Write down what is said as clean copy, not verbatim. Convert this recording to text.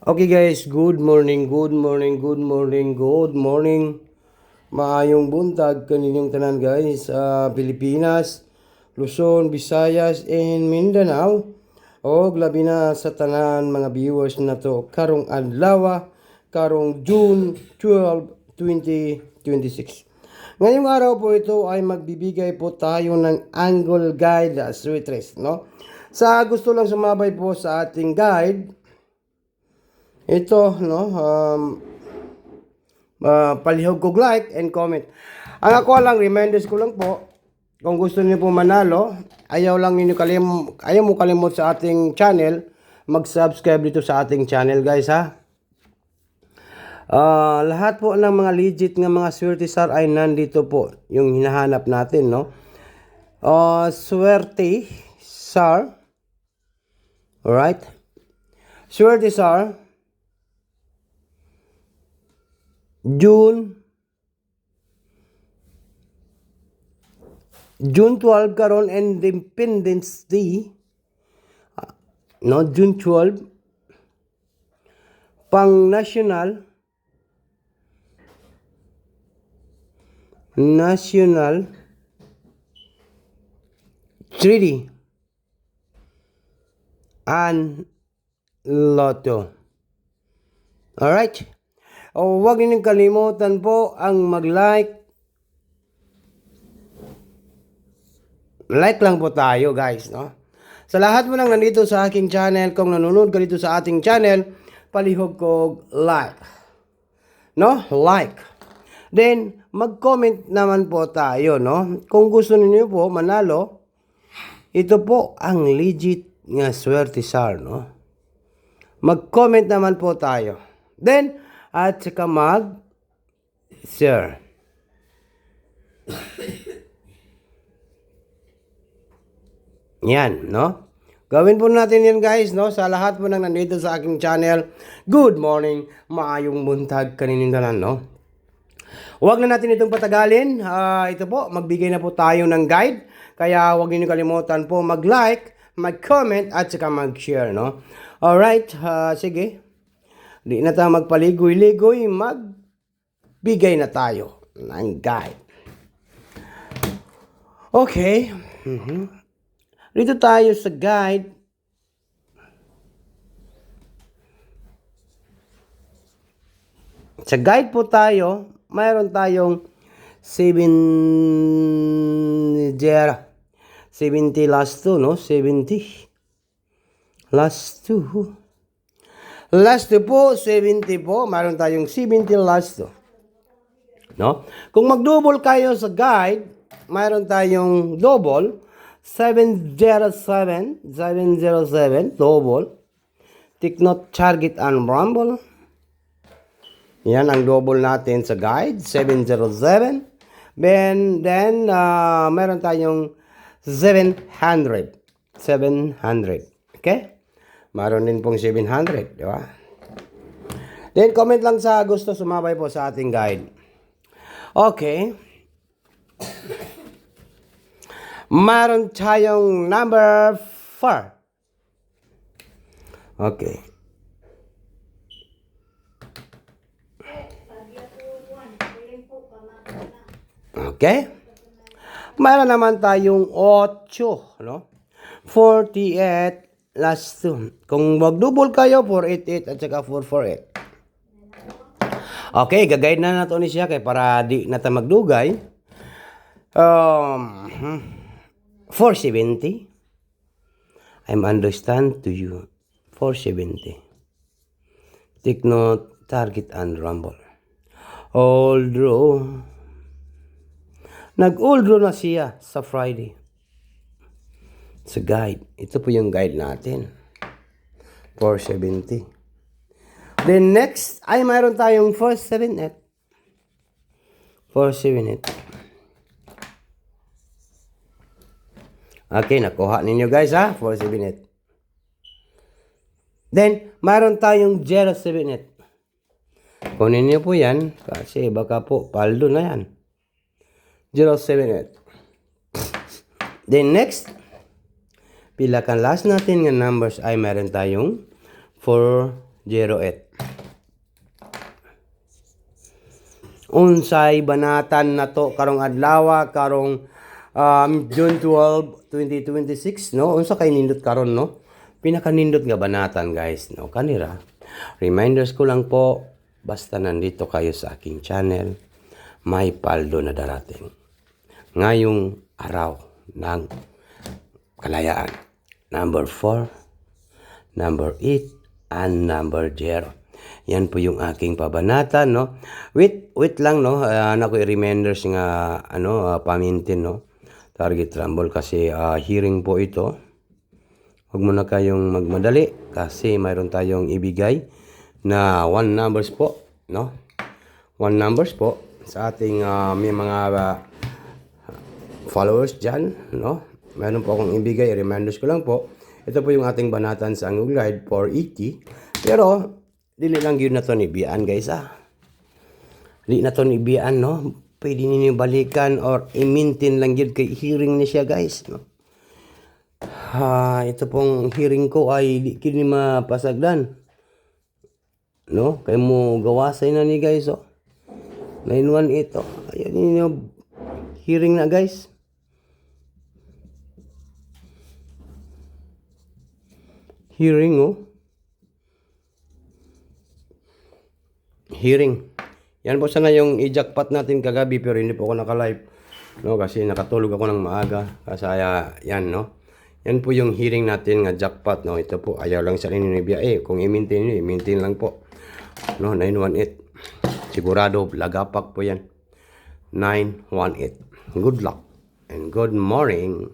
Okay guys, good morning, good morning, good morning, good morning. Maayong buntag kaninyong tanan guys sa Pilipinas, Luzon, Visayas, and Mindanao. O labi na sa tanan mga viewers na to karong adlaw, karong June 12, 2026. Ngayong araw po ito ay magbibigay po tayo ng angle guide as retrace, no? Sa gusto lang sumabay po sa ating guide, ito, no, palihog ko like and comment. Ang ako lang, reminders ko lang po, kung gusto niyo po manalo, ayaw mo kalimot sa ating channel, mag-subscribe dito sa ating channel guys ha. Lahat po ng mga legit nga mga swerte sir ay nandito po, yung hinahanap natin, no. Swerte sir, alright, swerte sir, June 12 karon Independence Day, no, June 12 pang national treaty and lotto. Alright? O huwag ninyong kalimutan po ang mag-like. Like lang po tayo guys, no? Sa lahat mo nang nandito sa aking channel, kung nanonood ka dito sa ating channel, palihog ko like. No? Like. Then, mag-comment naman po tayo, no? Kung gusto niyo po manalo, ito po ang legit nga swerte sir, no? Mag-comment naman po tayo. Then, at saka mag-share. Yan, no? Gawin po natin yan guys, no? Sa lahat po nang nandito sa aking channel, good morning, maayong buntag kaninyong tanan, no? Huwag na natin itong patagalin. Ito po, magbigay na po tayo ng guide. Kaya huwag niyo kalimutan po mag-like, mag-comment, at saka mag-share, no? Alright, sige. Di na tayo magpaligoy-ligoy, magbigay na tayo ng guide. Okay. Dito tayo sa guide. Sa guide po tayo, mayroon tayong 70 last 2, no? 70 last 2. Last 2 po, 70 po. Mayroon tayong 70 last 2. No? Kung mag-double kayo sa guide, mayroon tayong double. 707, double. Take note, target and rumble. Yan ang double natin sa guide, 707. Then mayroon tayong 700. Okay? Mayroon din pong 700, di ba? Then, comment lang sa gusto sumabay po sa ating guide. Okay. Mayroon tayong number 4. Okay. Okay. Mayroon naman tayong 8, no? 48 last 2. Kung mag-double kayo, 488 at saka 448. Okay, gagayad na nato ni siya kay para di na ta magdugay. 470. I'm understand to you. 470. Take note, target and rumble. All draw. Nag-all draw na siya sa Friday. Sa guide. Ito po yung guide natin. 470. Then next, ay mayroon tayong 478. 478. Okay, nakuha ninyo guys ha. 478. Then, mayroon tayong 078. Kunin niyo po yan kasi baka po paldo na yan. 078. Then next, pila kan last natin nga numbers ay meron tayong 4 Unsay banatan na to karong adlaw karong June 12, 2026 no. Unsa kay nindot karon no? Pinakanindot nga banatan guys no. Kanira. Reminders ko lang po basta nandito kayo sa aking channel, may paldo na darating. Ngayong araw ng kalayaan. Number 4, number 8, and number 0. Yan po yung aking pabanatan, no? Wait lang, no? Naku, reminders nga, pamintin, no? Target Rumble kasi hearing po ito. Huwag mo na kayong magmadali kasi mayroon tayong ibigay na 1 numbers po, no? 1 numbers po sa ating may mga followers dyan, no? Mayroon po akong ibigay, reminders ko lang po. Ito po yung ating banatan sa Anglo Guide 480. Pero, dili lang yun na to nibian guys Di na to nibian no. Pwede ninyo balikan or i-maintain lang yun kay hearing ni siya guys no. Ito pong hearing ko ay di kini mapasagdan. No, kay mo gawasay na ni guys 918 Ayan ninyo hearing na guys. Hearing Hearing. Yan po sana yung i-jackpot natin kagabi pero hindi po ako naka-live. No, kasi nakatulog ako ng maaga. Kasi yan no. Yan po yung hearing natin nga jackpot no. Ito po ayaw lang sa inyo ni Bia. Kung i-maintain niyo, i-maintain lang po. No, 918. Sigurado lagapak po yan. 918. Good luck and good morning.